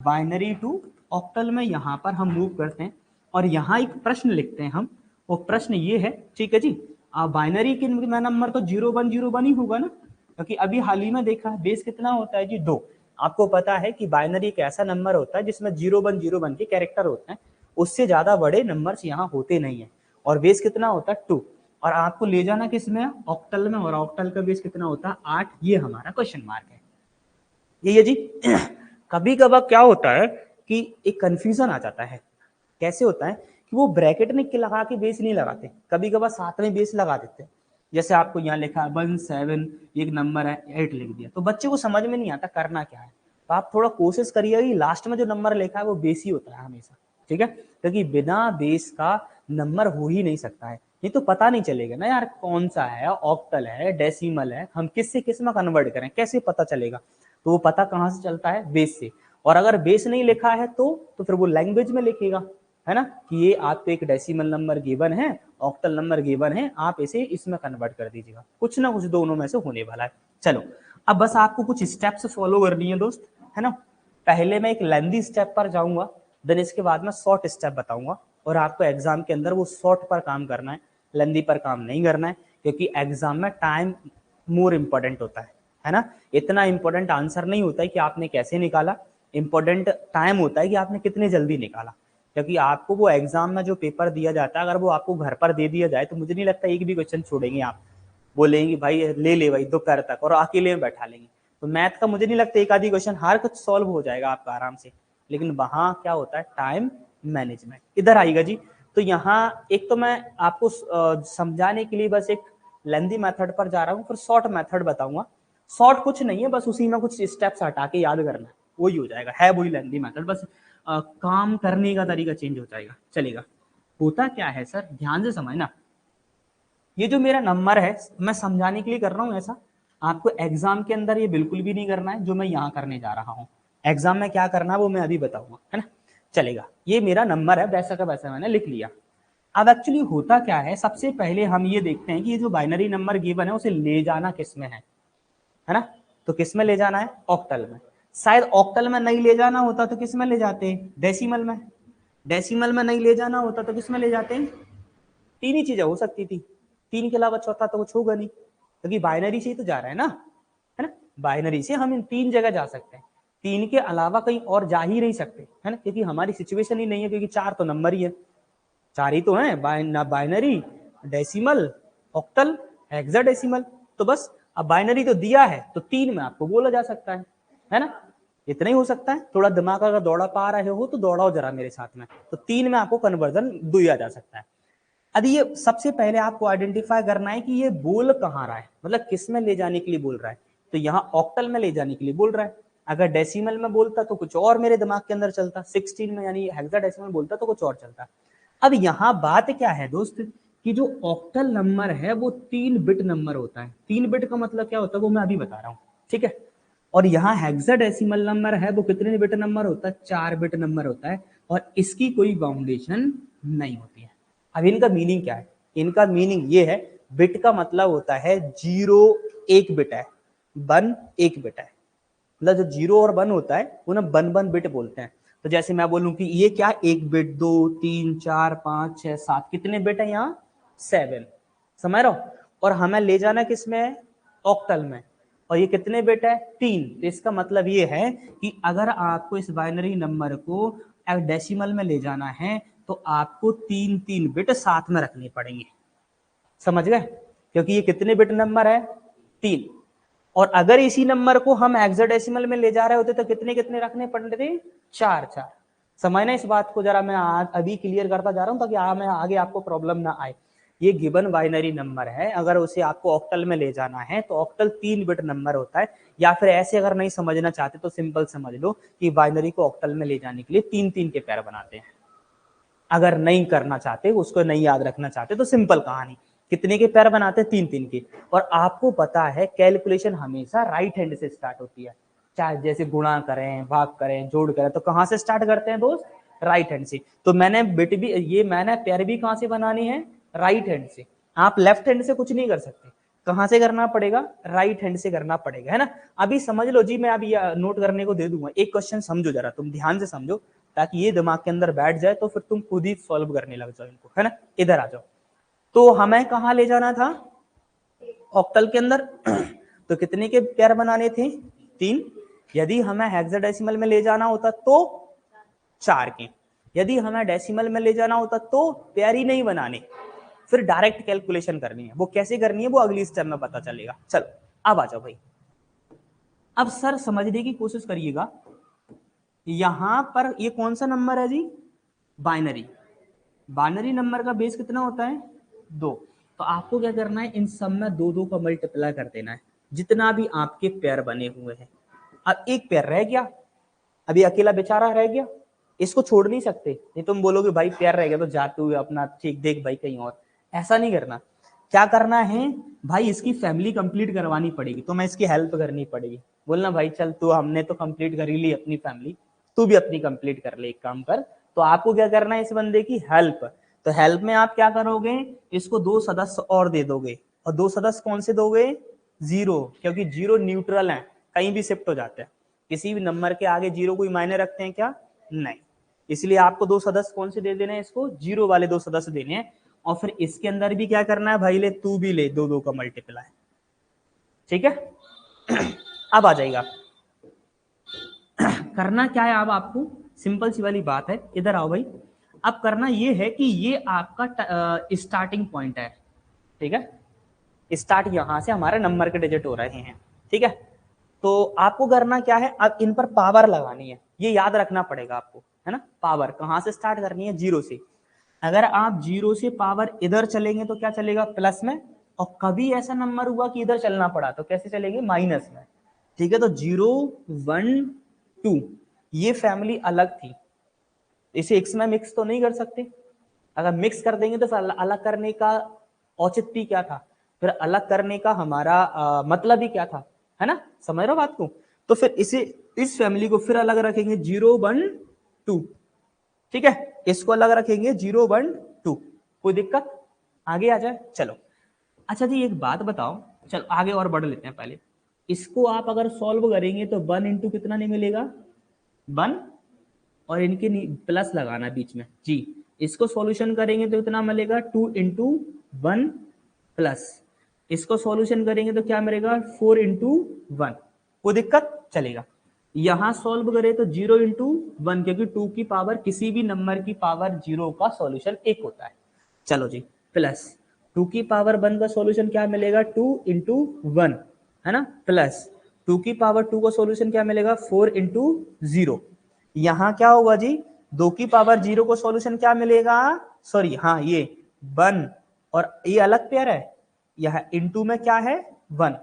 Binary to octal में यहाँ पर हम मूव करते हैं और यहाँ एक प्रश्न लिखते हैं हम। वो प्रश्न ये है, ठीक है जी, बाइनरी के नंबर तो 0101 ही होगा ना, क्योंकि अभी हाल ही में देखा है बेस कितना होता है जी 2। आपको पता है कि बाइनरी एक ऐसा नंबर होता है जिसमें 0101 के कैरेक्टर होते हैं, उससे ज्यादा बड़े नंबर्स यहाँ होते नहीं है, और बेस कितना होता है 2। और आपको ले जाना किस में, ऑक्टल में, और ऑक्टल का बेस कितना होता है 8। ये हमारा क्वेश्चन मार्क है, ये है जी। कभी कभार क्या होता है कि एक कंफ्यूजन आ जाता है। कैसे होता है कि वो ब्रैकेट में लगा के बेस नहीं लगाते, कभी कभार साथ में बेस लगा देते हैं। जैसे आपको यहाँ लिखा है 17, एक नंबर है 8 लिख दिया, तो बच्चे को समझ में नहीं आता करना क्या है। तो आप थोड़ा कोशिश करिएगा कि लास्ट में जो नंबर लिखा है वो बेस ही होता है हमेशा, ठीक है, क्योंकि बिना बेस का नंबर हो ही नहीं सकता है। नहीं तो पता नहीं चलेगा ना यार कौन सा है, ऑक्टल है, डेसिमल है, हम किस से किस में कन्वर्ट करें, कैसे पता चलेगा। तो वो पता कहाँ से चलता है, बेस से। और अगर बेस नहीं लिखा है तो फिर वो लैंग्वेज में लिखेगा, है ना, कि ये आपको एक डेसिमल नंबर गिवन है, ऑक्टल नंबर गिवन है, आप इसे इसमें कन्वर्ट कर दीजिएगा। कुछ ना कुछ दोनों में से होने वाला है। चलो अब बस आपको कुछ स्टेप्स फॉलो करनी है दोस्त, है ना। पहले मैं एक लेंदी स्टेप पर जाऊंगा, देन इसके बाद में शॉर्ट स्टेप बताऊंगा, और आपको एग्जाम के अंदर वो शॉर्ट पर काम करना है, लेंदी पर काम नहीं करना है, क्योंकि एग्जाम में टाइम मोर इंपॉर्टेंट होता है ना। इतना इंपॉर्टेंट आंसर नहीं होता है कि आपने कैसे निकाला, इंपॉर्टेंट टाइम होता है कि आपने कितने जल्दी निकाला। क्योंकि आपको वो एग्जाम में जो पेपर दिया जाता है, अगर वो आपको घर पर दे दिया जाए तो मुझे नहीं लगता एक भी क्वेश्चन छोड़ेंगे आप, बोलेंगे भाई ले भाई दोपहर तक, और अकेले में बैठा लेंगे। तो मैथ का मुझे नहीं लगता एक आधी क्वेश्चन हर कुछ सॉल्व हो जाएगा आपका आराम से। लेकिन वहां क्या होता है, टाइम मैनेजमेंट। इधर आएगा जी। तो यहाँ एक तो मैं आपको समझाने के लिए बस एक लेंदी मेथड पर जा रहा हूँ, फिर शॉर्ट मेथड बताऊंगा। शॉर्ट कुछ नहीं है, बस उसी में कुछ स्टेप्स हटा के याद करना है, वही हो जाएगा, है वही लेंदी मेथड, बस काम करने का तरीका चेंज हो जाएगा, चलेगा। होता क्या है सर, ध्यान से समझना। ये जो मेरा नंबर है मैं समझाने के लिए कर रहा हूं ऐसा, आपको एग्जाम के अंदर ये बिल्कुल भी नहीं करना है जो मैं यहाँ करने जा रहा हूँ। एग्जाम में क्या करना है वो मैं अभी बताऊंगा, है ना। चलेगा, ये मेरा नंबर है, वैसा का वैसा मैंने लिख लिया। अब एक्चुअली होता क्या है, सबसे पहले हम ये देखते हैं कि ये जो बाइनरी नंबर गिवन है उसे ले जाना किस में है ना। तो किस में ले जाना है, ऑक्टल में। शायद ऑक्टल में नहीं ले जाना होता तो किस में ले जाते, डेसिमल में। डेसिमल में नहीं ले जाना होता तो किस में ले जाते हैं, तीन ही चीजें हो सकती थी, तीन के अलावा चौथा तो कुछ होगा नहीं, क्योंकि बाइनरी से ही तो जा रहा है ना। बाइनरी से हम इन तीन जगह जा सकते हैं, तीन के अलावा कहीं और जा ही नहीं सकते, है ना, क्योंकि हमारी सिचुएशन ही नहीं है, क्योंकि चार तो नंबर ही है, चार ही तो है, बाइनरी, डेसिमल, ऑक्टल, हेक्साडेसिमल। तो बस अब बाइनरी तो दिया है तो तीन में आपको बोला जा सकता है ना, इतना ही हो सकता है। थोड़ा दिमाग अगर दौड़ा पा रहे हो तो दौड़ाओ जरा मेरे साथ में, तो तीन में आपको कन्वर्जन दिया जा सकता है। अभी ये सबसे पहले आपको आइडेंटिफाई करना है कि ये बोल कहाँ रहा है, मतलब किस में ले जाने के लिए बोल रहा है। तो यहाँ ऑक्टल में ले जाने के लिए बोल रहा है। अगर डेसिमल में बोलता तो कुछ और मेरे दिमाग के अंदर चलता, 16 में यानी हेक्साडेसिमल बोलता तो कुछ और चलता। अब यहाँ बात क्या है दोस्त, कि जो ऑक्टल नंबर है वो 3 बिट नंबर होता है। 3 बिट का मतलब क्या होता है वो मैं अभी बता रहा हूँ, ठीक है। और यहाँ हेक्साडेसिमल नंबर है वो कितने बिट नंबर होता है, 4 बिट नंबर होता है, और इसकी कोई बाउंडेशन नहीं होती है। अब इनका मीनिंग क्या है, इनका मीनिंग ये है, बिट का मतलब होता है 0 एक बिट है, 1 एक बिट है, मतलब जो 0 और 1 होता है वो ना 1 बिट बोलते हैं। तो जैसे मैं बोलूं कि ये क्या, एक बिट, 2 3 4 5 6 7, कितने बिट है यहाँ, 7, समझ रहा हो। और हमें ले जाना किसमें, ऑक्टल में, और ये कितने बिट है, 3। तो इसका मतलब ये है कि अगर आपको इस बाइनरी नंबर को डेसिमल में ले जाना है तो आपको 3 बिट साथ में रखने पड़ेंगे, समझ गए, क्योंकि ये कितने बिट नंबर है, 3। और अगर इसी नंबर को हम हेक्साडेसिमल में ले जा रहे होते तो कितने कितने रखने पड़ते, 4। समझना इस बात को जरा, मैं अभी क्लियर करता जा रहा हूं ताकि मैं आगे आपको प्रॉब्लम ना आए। ये गिवन बाइनरी नंबर है, अगर उसे आपको ऑक्टल में ले जाना है तो ऑक्टल 3 बिट नंबर होता है। या फिर ऐसे अगर नहीं समझना चाहते तो सिंपल समझ लो कि बाइनरी को ऑक्टल में ले जाने के लिए 3 के पैर बनाते हैं। अगर नहीं करना चाहते, उसको नहीं याद रखना चाहते, तो सिंपल कहानी, कितने के पैर बनाते हैं, 3 के। और आपको पता है कैलकुलेशन हमेशा राइट हैंड से स्टार्ट होती है, चाहे जैसे गुणा करें, भाग करें, जोड़ करें, तो कहां से स्टार्ट करते हैं दोस्त, राइट हैंड से। तो मैंने बिट भी, ये मैंने पैर भी कहां से बनानी है, राइट हैंड से। आप लेफ्ट हैंड से कुछ नहीं कर सकते, कहाँ से करना पड़ेगा, राइट हैंड से करना पड़ेगा, है ना। अभी समझ लो जी, मैं अभी नोट करने को दे दूंगा, एक क्वेश्चन समझो जरा, तुम ध्यान से समझो ताकि ये दिमाग के अंदर बैठ जाए, तो फिर तुम खुद ही सॉल्व करने लग जाओ इनको, है ना। इधर आ जाओ, तो हमें कहाँ ले जाना था, ऑक्टल के अंदर। तो कितने के पेयर बनाने थे, 3। यदि हमें हेक्साडेसिमल में ले जाना होता तो 4 के, यदि हमें डेसिमल में ले जाना होता तो पेयर ही नहीं बनाने, फिर डायरेक्ट कैलकुलेशन करनी है। वो कैसे करनी है वो अगली स्टेप में पता चलेगा। चलो अब आ जाओ भाई, अब सर समझने की कोशिश करिएगा, यहां पर ये कौन सा नंबर है जी, बाइनरी। बाइनरी नंबर का बेस कितना होता है, 2। तो आपको क्या करना है, इन सब में 2 का मल्टीप्लाई कर देना है, जितना भी आपके पेयर बने हुए हैं। अब एक पेयर रह गया, अभी अकेला बेचारा रह गया, इसको छोड़ नहीं सकते, नहीं तुम बोलोगे भाई पेयर रह गया तो जाते हुए अपना ठीक देख भाई कहीं और, ऐसा नहीं करना। क्या करना है भाई, इसकी फैमिली कंप्लीट करवानी पड़ेगी, तो मैं इसकी हेल्प करनी पड़ेगी। बोलना भाई चल तू, हमने तो कंप्लीट कर ही ली अपनी फैमिली, तू भी अपनी कंप्लीट कर ले, एक काम कर। तो आपको क्या करना है, इस बंदे की हेल्प। तो हेल्प में आप क्या करोगे, इसको 2 सदस्य और दे दोगे, और 2 सदस्य कौन से दोगे, 0, क्योंकि 0 न्यूट्रल है, कहीं भी शिफ्ट हो जाते हैं। किसी भी नंबर के आगे 0 कोई मायने रखते हैं क्या, नहीं। इसलिए आपको 2 सदस्य कौन से दे देने हैं, इसको 0 वाले 2 सदस्य देने हैं। और फिर इसके अंदर भी क्या करना है भाई, ले तू भी ले 2 का मल्टीप्लाई, ठीक है। अब आ जाएगा, करना क्या है अब आपको, सिंपल सी वाली बात है, इधर आओ भाई। अब करना ये है कि ये आपका स्टार्टिंग पॉइंट है, ठीक है। स्टार्ट यहां से हमारे नंबर के डिजिट हो रहे हैं, ठीक है। तो आपको करना क्या है, अब इन पर पावर लगानी है, ये याद रखना पड़ेगा आपको, है ना। पावर कहां से स्टार्ट करनी है, 0 से। अगर आप 0 से पावर इधर चलेंगे तो क्या चलेगा, प्लस में। और कभी ऐसा नंबर हुआ कि इधर चलना पड़ा तो कैसे चलेंगे, माइनस में, ठीक है। तो 0 1 2 ये फैमिली अलग थी, इसे एक्स में मिक्स तो नहीं कर सकते। अगर मिक्स कर देंगे तो फिर अलग करने का औचित्य क्या था, फिर अलग करने का हमारा मतलब ही क्या था, है ना। समझ रहे हो बात को। तो फिर इसे, इस फैमिली को फिर अलग रखेंगे, 0 1 2, ठीक है। इसको अलग रखेंगे 0 1 2, कोई दिक्कत, आगे आ जाए। चलो अच्छा जी एक बात बताओ, चलो आगे और बढ़ लेते हैं। पहले इसको आप अगर सॉल्व करेंगे तो 1 इंटू कितना नहीं मिलेगा, 1, और इनके प्लस लगाना बीच में जी। इसको सॉल्यूशन करेंगे तो इतना मिलेगा 2 इंटू 1 प्लस, इसको सॉल्यूशन करेंगे तो क्या मिलेगा 4 इंटू 1, कोई दिक्कत, चलेगा। यहां सॉल्व करें तो 0 इंटू 1, क्योंकि 2 की पावर किसी भी नंबर की पावर 0 का सॉल्यूशन 1 होता है। चलो जी, प्लस 2 की पावर 1 का सॉल्यूशन क्या मिलेगा, 2 इंटू 1, है ना, प्लस 2 की पावर 2 का सॉल्यूशन क्या मिलेगा, 4 इंटू 0। यहां क्या होगा जी, 2 की पावर 0 को सॉल्यूशन क्या मिलेगा, सॉरी हाँ ये 1, और ये अलग पेयर है, यह इंटू में क्या है 1,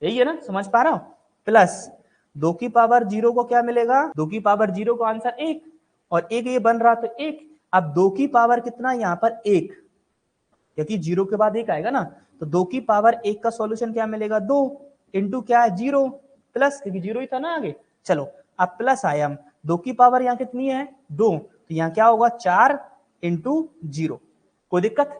यही है ना, समझ पा रहा हूं। प्लस 2 की पावर 0 को क्या मिलेगा, 2 की पावर 0 का आंसर 1, और 1 ये बन रहा तो 1। अब 2 की पावर कितना यहाँ पर 1, क्योंकि 0 के बाद 1 आएगा ना, तो 2 की पावर 1 का सॉल्यूशन क्या मिलेगा, 2 इंटू क्या है 0 प्लस, क्योंकि 0 ही था ना आगे। चलो अब प्लस आया, 2 की पावर यहाँ कितनी है 2, तो यहाँ क्या होगा 4 इंटू 0, कोई दिक्कत,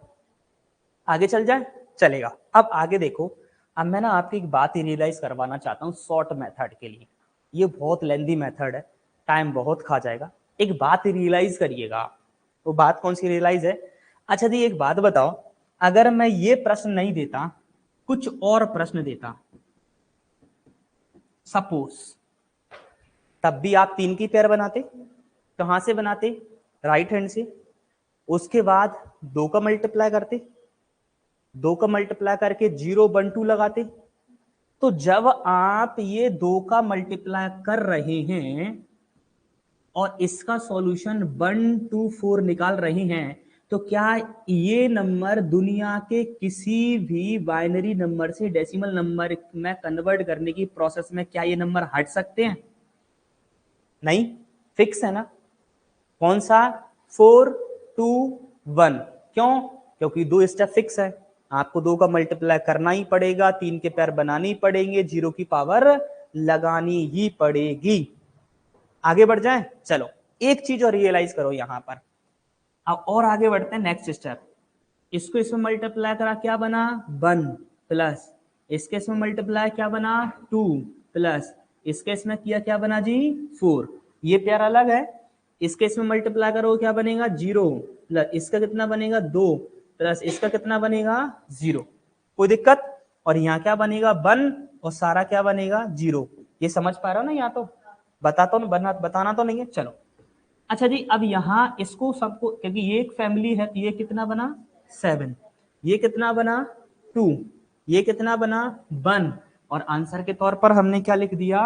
आगे चल जाए, चलेगा। अब आगे देखो, अब मैं ना आपकी एक बात ही रियलाइज करवाना चाहता हूँ शॉर्ट मेथड के लिए, ये बहुत लेंदी मेथड है, टाइम बहुत खा जाएगा। एक बात रियलाइज करिएगा, वो बात कौन सी रियलाइज है, अच्छा जी एक बात बताओ, अगर मैं ये प्रश्न नहीं देता, कुछ और प्रश्न देता सपोज, तब भी आप 3 की पेयर बनाते, कहां से बनाते, राइट हैंड से। उसके बाद 2 का मल्टीप्लाई करते, 2 का मल्टीप्लाई करके 0 1 2 लगाते। तो जब आप ये 2 का मल्टीप्लाई कर रहे हैं और इसका सॉल्यूशन 1 2 4 निकाल रहे हैं, तो क्या ये नंबर दुनिया के किसी भी बाइनरी नंबर से डेसिमल नंबर में कन्वर्ट करने की प्रोसेस में क्या ये नंबर हट सकते हैं, नहीं, फिक्स है ना। कौन सा, 4 2 1, क्यों, क्योंकि 2 स्टेप फिक्स है, आपको 2 का मल्टीप्लाई करना ही पड़ेगा, 3 के पेयर बनाने ही पड़ेंगे, 0 की पावर लगानी ही पड़ेगी। आगे बढ़ जाए, चलो एक चीज और रियलाइज करो यहां पर। अब आगे बढ़ते हैं नेक्स्ट स्टेप, इसको इसमें मल्टीप्लाई करा क्या बना 1 प्लस इस केस में मल्टीप्लाई क्या बना 2 प्लस इस केस में किया क्या बना जी 4, ये पेयर अलग है। इस केस में मल्टीप्लाई करो क्या बनेगा 0 प्लस इसका कितना बनेगा 2 प्लस इसका कितना बनेगा 0, कोई दिक्कत। और यहाँ क्या बनेगा 1 और सारा क्या बनेगा 0। ये समझ पा रहा हो ना, यहाँ तो बताता हूँ, बताना तो नहीं है। चलो अच्छा जी, अब यहाँ इसको सबको, क्योंकि ये एक फैमिली है तो ये कितना बना 7, ये कितना बना 2, ये कितना बना 1, और आंसर के तौर पर हमने क्या लिख दिया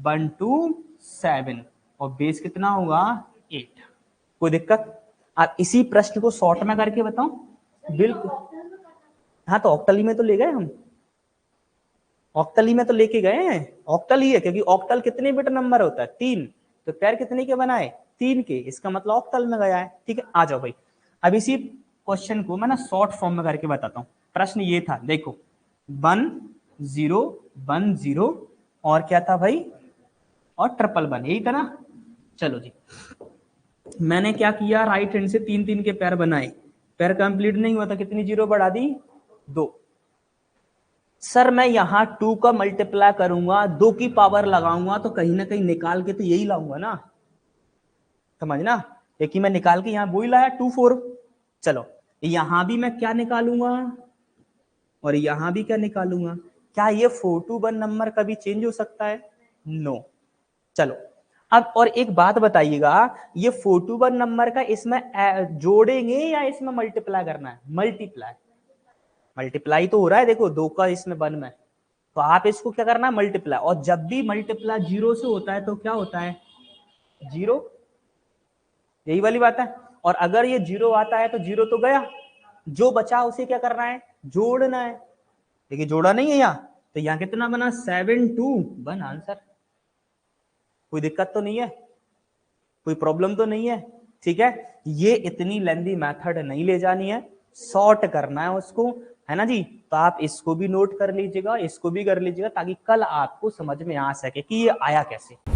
1 2 7, और बेस कितना होगा 8। कोई दिक्कत। आप इसी प्रश्न को शॉर्ट में करके बताऊं? बिल्कुल, हाँ तो ऑक्टली में तो ले गए हम, ऑक्टली में तो लेके गए हैं, ऑक्टल ही है, क्योंकि ऑक्टल कितने बिट नंबर होता है 3, तो पैर कितने के बनाए 3 के, इसका मतलब ऑक्टल में गया है। ठीक है, आ जाओ भाई। अब इसी क्वेश्चन को मैं ना शॉर्ट फॉर्म में करके बताता हूँ। प्रश्न ये था, देखो 1 0 1 0 और क्या था भाई, और 111, यही था ना। चलो जी, मैंने क्या किया, राइट हैंड से 3 3 के पैर बनाए, पैर कंप्लीट नहीं हुआ था, कितनी जीरो बढ़ा दी 2। सर मैं यहाँ 2 का मल्टीप्लाई करूंगा, 2 की पावर लगाऊंगा, तो कहीं ना कहीं निकाल के तो यही लाऊंगा ना, समझना, क्योंकि मैं निकाल के यहाँ वही लाया 2 4। चलो यहां भी मैं क्या निकालूंगा और यहां भी क्या निकालूंगा, क्या ये 4 to 1 नंबर कभी चेंज हो सकता है? नो। चलो अब और एक बात बताइएगा, ये 4 to 1 नंबर का इसमें जोड़ेंगे या इसमें मल्टीप्लाई करना है? मल्टीप्लाई, मल्टीप्लाई तो हो रहा है, देखो 2 का इसमें 1 में, तो आप इसको क्या करना है मल्टीप्लाई, और जब भी मल्टीप्लाई 0 से होता है तो क्या होता है 0, यही वाली बात है। और अगर ये 0 आता है तो 0 तो गया, जो बचा उसे क्या करना है जोड़ना है, लेकिन जोड़ा नहीं है यहाँ, तो यहाँ कितना बना 7 2 1 आंसर। कोई दिक्कत तो नहीं है, कोई प्रॉब्लम तो नहीं है? ठीक है, ये इतनी लेंथी मेथड नहीं ले जानी है, शॉर्ट करना है उसको, है ना जी। तो आप इसको भी नोट कर लीजिएगा, इसको भी कर लीजिएगा, ताकि कल आपको समझ में आ सके कि ये आया कैसे।